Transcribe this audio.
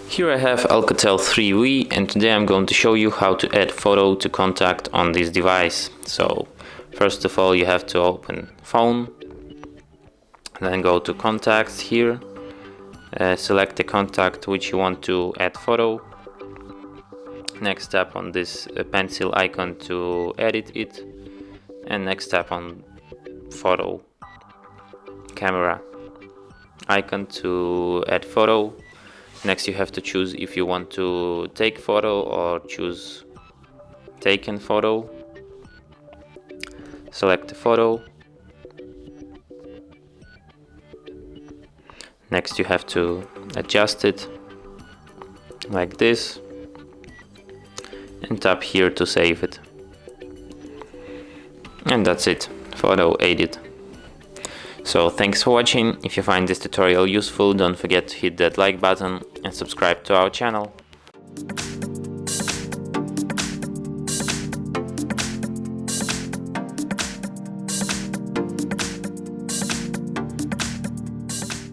Here I have ALCATEL 3V, and today I'm going to show you how to add photo to contact on this device. So first of all, you have to open phone, then go to contacts here, select the contact which you want to add photo. Next tap on this pencil icon to edit it, and next tap on photo camera icon to add photo. Next you have to choose if you want to take photo or choose taken photo. Select the photo. Next you have to adjust it like this and tap here to save it. And that's it, photo edit. So thanks for watching. If you find this tutorial useful, don't forget to hit that like button and subscribe to our channel.